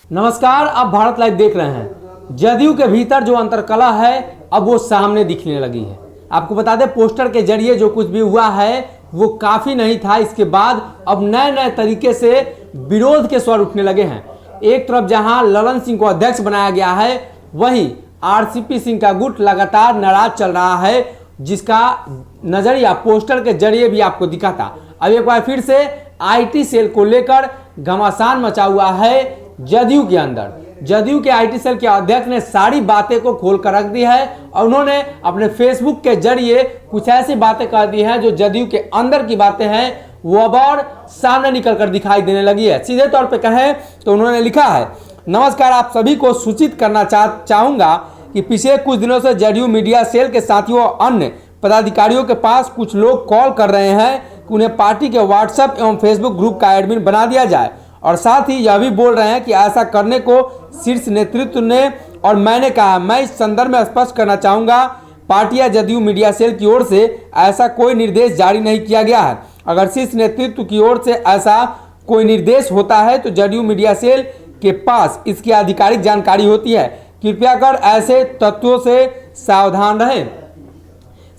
नमस्कार, आप भारत लाइव देख रहे हैं। जदयू के भीतर जो अंतरकलह है अब वो सामने दिखने लगी है। आपको बता दें, पोस्टर के जरिए जो कुछ भी हुआ है वो काफी नहीं था। इसके बाद अब नए नए तरीके से विरोध के स्वर उठने लगे हैं। एक तरफ जहां ललन सिंह को अध्यक्ष बनाया गया है, वहीं आरसीपी सिंह का गुट लगातार नाराज चल रहा है, जिसका नजरिया पोस्टर के जरिए भी आपको दिखा था। अब एक बार फिर से आईटी सेल को लेकर घमासान मचा हुआ है जदयू के अंदर। जदयू के आईटी सेल के अध्यक्ष ने सारी बातें को खोल कर रख दी है और उन्होंने अपने फेसबुक के जरिए कुछ ऐसी बातें कर दी हैं जो जदयू के अंदर की बातें हैं वो अब और सामने निकल कर दिखाई देने लगी है। सीधे तौर पे कहें तो उन्होंने लिखा है, नमस्कार, आप सभी को सूचित करना चाहूंगा कि पिछले कुछ दिनों से जदयू मीडिया सेल के साथियों और अन्य पदाधिकारियों के पास कुछ लोग कॉल कर रहे हैं कि उन्हें पार्टी के व्हाट्सएप एवं फेसबुक ग्रुप का एडमिन बना दिया जाए, और साथ ही यह भी बोल रहे हैं कि ऐसा करने को शीर्ष नेतृत्व ने और मैंने कहा। मैं इस संदर्भ में स्पष्ट करना चाहूंगा, पार्टी या जदयू मीडिया सेल की ओर से ऐसा कोई निर्देश जारी नहीं किया गया है। अगर शीर्ष नेतृत्व की ओर से ऐसा कोई निर्देश होता है तो जदयू मीडिया सेल के पास इसकी आधिकारिक जानकारी होती है। कृपया कर ऐसे तत्वों से सावधान रहें।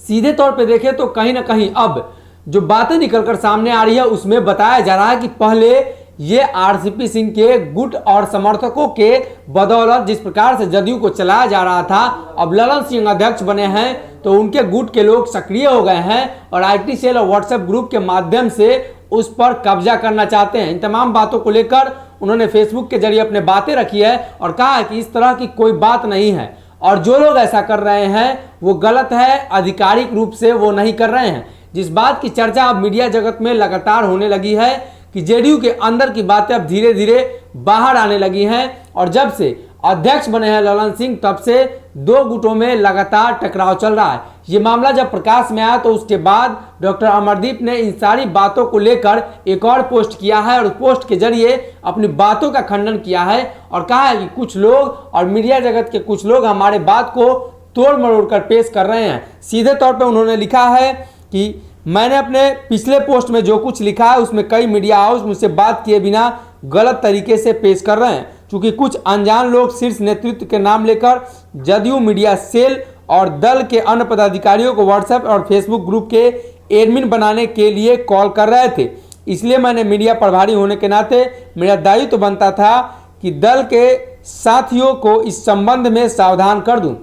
सीधे तौर पे देखें तो कहीं ना कहीं अब जो बातें निकलकर सामने आ रही है उसमें बताया जा रहा है कि पहले ये आरसीपी सिंह के गुट और समर्थकों के बदौलत जिस प्रकार से जदयू को चलाया जा रहा था, अब ललन सिंह अध्यक्ष बने हैं तो उनके गुट के लोग सक्रिय हो गए हैं और आईटी सेल और व्हाट्सएप ग्रुप के माध्यम से उस पर कब्जा करना चाहते हैं। इन तमाम बातों को लेकर उन्होंने फेसबुक के जरिए अपने बातें रखी है और कहा है कि इस तरह की कोई बात नहीं है और जो लोग ऐसा कर रहे हैं वो गलत है, आधिकारिक रूप से वो नहीं कर रहे हैं। जिस बात की चर्चा अब मीडिया जगत में लगातार होने लगी है कि जेडीयू के अंदर की बातें अब धीरे धीरे बाहर आने लगी हैं और जब से अध्यक्ष बने हैं ललन सिंह तब से दो गुटों में लगातार टकराव चल रहा है। ये मामला जब प्रकाश में आया तो उसके बाद डॉक्टर अमरदीप ने इन सारी बातों को लेकर एक और पोस्ट किया है और उस पोस्ट के जरिए अपनी बातों का खंडन किया है और कहा है कि कुछ लोग और मीडिया जगत के कुछ लोग हमारे बात को तोड़ मरोड़ कर पेश कर रहे हैं। सीधे तौर पर उन्होंने लिखा है कि मैंने अपने पिछले पोस्ट में जो कुछ लिखा है उसमें कई मीडिया हाउस मुझसे बात किए बिना गलत तरीके से पेश कर रहे हैं, क्योंकि कुछ अनजान लोग शीर्ष नेतृत्व के नाम लेकर जदयू मीडिया सेल और दल के अन्य पदाधिकारियों को व्हाट्सएप और फेसबुक ग्रुप के एडमिन बनाने के लिए कॉल कर रहे थे। इसलिए मैंने मीडिया प्रभारी होने के नाते मेरा दायित्व तो बनता था कि दल के साथियों को इस संबंध में सावधान कर दूं।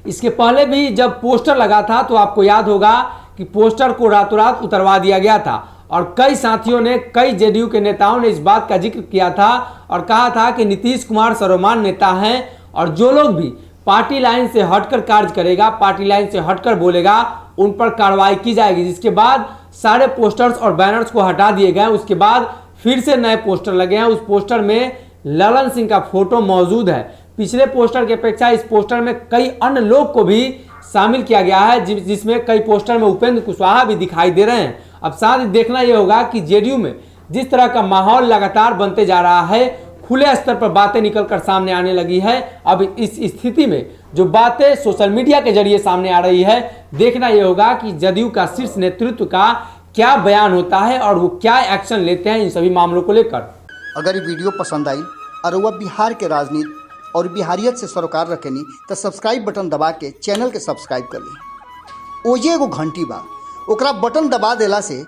इसके पहले भी जब पोस्टर लगा था तो आपको याद होगा कि पोस्टर को रातों रात उतरवा दिया गया था और कई साथियों ने, कई जेडीयू के नेताओं ने इस बात का जिक्र किया था और कहा था कि नीतीश कुमार सर्वमान्य नेता हैं और जो लोग भी पार्टी लाइन से हटकर कार्य करेगा, पार्टी लाइन से हटकर बोलेगा, उन पर कार्रवाई की जाएगी। जिसके बाद सारे पोस्टर्स और बैनर्स को हटा दिए गए। उसके बाद फिर से नए पोस्टर लगे हैं। उस पोस्टर में ललन सिंह का फोटो मौजूद है। पिछले पोस्टर की अपेक्षा इस पोस्टर में कई अन्य लोग को भी शामिल किया गया है, जिसमें कई पोस्टर में उपेंद्र कुशवाहा भी दिखाई दे रहे हैं। अब साथ ही देखना यह होगा कि जेडीयू में जिस तरह का माहौल लगातार बनते जा रहा है, खुले स्तर पर बातें निकलकर सामने आने लगी है। अब इस स्थिति में जो बातें सोशल मीडिया के जरिए सामने आ रही है, देखना यह होगा कि जदयू का शीर्ष नेतृत्व का क्या बयान होता है और वो क्या एक्शन लेते हैं इन सभी मामलों को लेकर। अगर ये वीडियो पसंद आई और वह बिहार के राजनीति और बिहारियत से सरोकार रखेनी तो सब्सक्राइब बटन दबा के चैनल के सब्सक्राइब कर ली। ओजे एगो घंटी बा, ओकरा बटन दबा देला से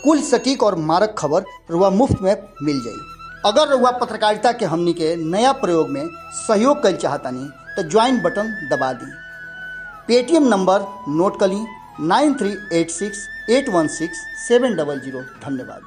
कुल सटीक और मारक खबर रुआ मुफ्त में मिल जाई। अगर रुआ पत्रकारिता के हमनी के नया प्रयोग में सहयोग कर चाहतानी तो ज्वाइन बटन दबा दी। पेटीएम नंबर नोट कर ली 9386816700। धन्यवाद।